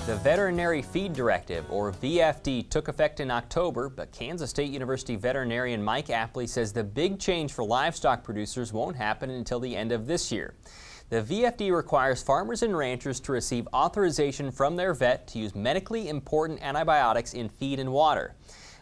The Veterinary Feed Directive, or VFD, took effect in October, but Kansas State University veterinarian Mike Apley says the big change for livestock producers won't happen until the end of this year. The VFD requires farmers and ranchers to receive authorization from their vet to use medically important antibiotics in feed and water.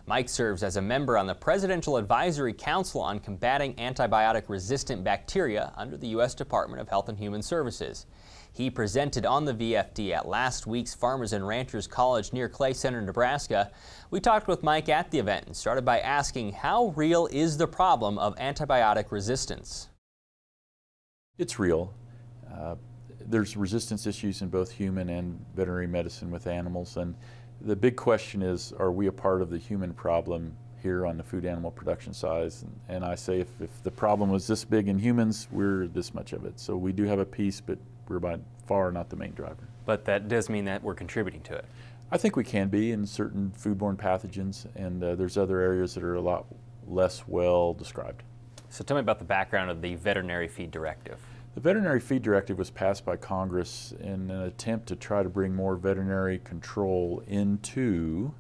Mike serves as a member on the Presidential Advisory Council on Combating Antibiotic-Resistant Bacteria under the U.S. Department of Health and Human Services. He presented on the VFD at last week's Farmers and Ranchers College near Clay Center, Nebraska. We talked with Mike at the event and started by asking, how real is the problem of antibiotic resistance? It's real. There's resistance issues in both human and veterinary medicine with animals, and the big question is, are we a part of the human problem here on the food animal production side? And I say if the problem was this big in humans, we're this much of it. So we do have a piece, but we're by far not the main driver. But that does mean that we're contributing to it. I think we can be in certain foodborne pathogens, and there's other areas that are a lot less well described. So tell me about the background of the Veterinary Feed Directive. The Veterinary Feed Directive was passed by Congress in an attempt to try to bring more veterinary control into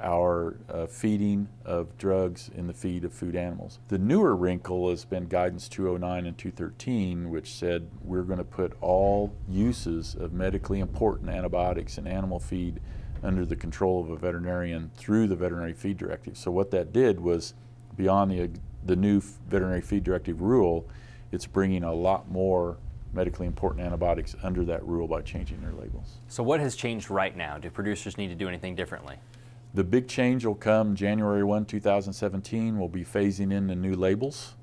our feeding of drugs in the feed of food animals. The newer wrinkle has been Guidance 209 and 213, which said we're going to put all uses of medically important antibiotics in animal feed under the control of a veterinarian through the Veterinary Feed Directive. So what that did was, beyond the new Veterinary Feed Directive rule, it's bringing a lot more medically important antibiotics under that rule by changing their labels. So what has changed right now? Do producers need to do anything differently? The big change will come January 1, 2017. We'll be phasing in the new labels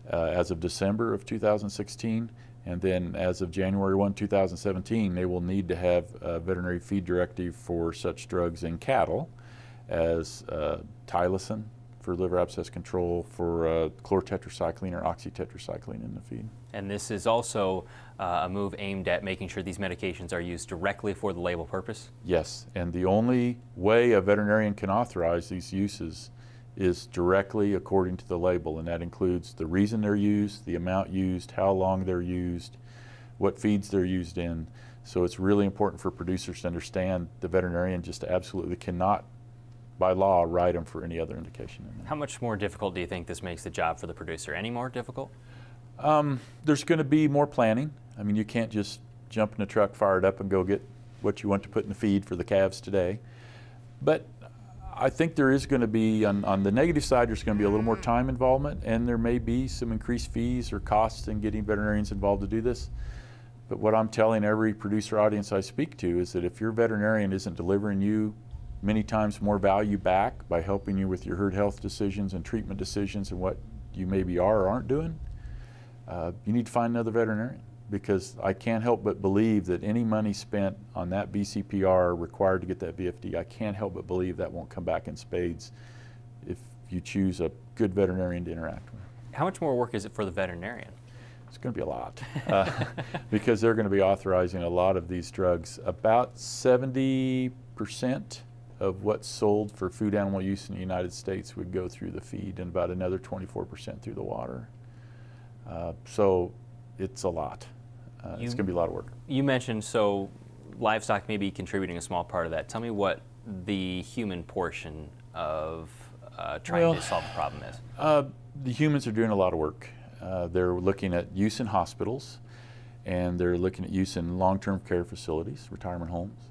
as of December of 2016. And then as of January 1, 2017, they will need to have a veterinary feed directive for such drugs in cattle as Tylosin for liver abscess control, for chlorotetracycline or oxytetracycline in the feed. And this is also a move aimed at making sure these medications are used directly for the label purpose? Yes, and the only way a veterinarian can authorize these uses is directly according to the label, and that includes the reason they're used, the amount used, how long they're used, what feeds they're used in. So it's really important for producers to understand the veterinarian just absolutely cannot, by law, write them for any other indication. How much more difficult do you think this makes the job for the producer? Any more difficult? There's going to be more planning. I mean, you can't just jump in a truck, fire it up, and go get what you want to put in the feed for the calves today. But I think there is going to be, on the negative side, there's going to be a little more time involvement, and there may be some increased fees or costs in getting veterinarians involved to do this. But what I'm telling every producer audience I speak to is that if your veterinarian isn't delivering you many times more value back by helping you with your herd health decisions and treatment decisions and what you maybe are or aren't doing, you need to find another veterinarian, because I can't help but believe that any money spent on that BCPR required to get that VFD, I can't help but believe that won't come back in spades if you choose a good veterinarian to interact with. How much more work is it for the veterinarian? It's going to be a lot because they're going to be authorizing a lot of these drugs. About 70% of what's sold for food animal use in the United States would go through the feed, and about another 24% through the water. So it's a lot. It's going to be a lot of work. You mentioned, so livestock may be contributing a small part of that. Tell me what the human portion of trying to solve the problem is. The humans are doing a lot of work. They're looking at use in hospitals, and they're looking at use in long-term care facilities, retirement homes.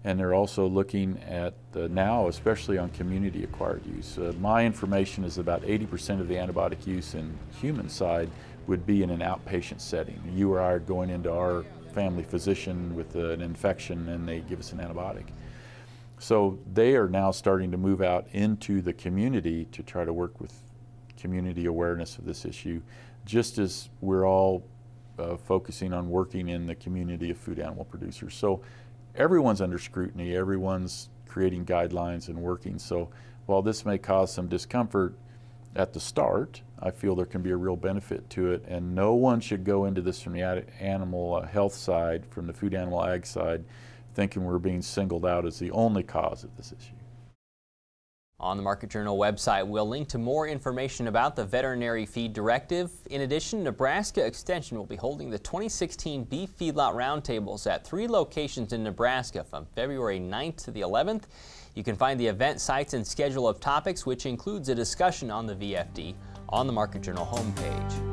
And they're also looking at now, especially on community-acquired use. My information is about 80% of the antibiotic use in human side would be in an outpatient setting. You or I are going into our family physician with an infection, and they give us an antibiotic. So they are now starting to move out into the community to try to work with community awareness of this issue, just as we're all focusing on working in the community of food animal producers. So everyone's under scrutiny, everyone's creating guidelines and working. So while this may cause some discomfort at the start, I feel there can be a real benefit to it, and no one should go into this from the animal health side, from the food animal ag side, thinking we're being singled out as the only cause of this issue. On the Market Journal website, we'll link to more information about the Veterinary Feed Directive. In addition, Nebraska Extension will be holding the 2016 Beef Feedlot Roundtables at 3 locations in Nebraska from February 9th to the 11th. You can find the event sites and schedule of topics, which includes a discussion on the VFD, on the Market Journal homepage.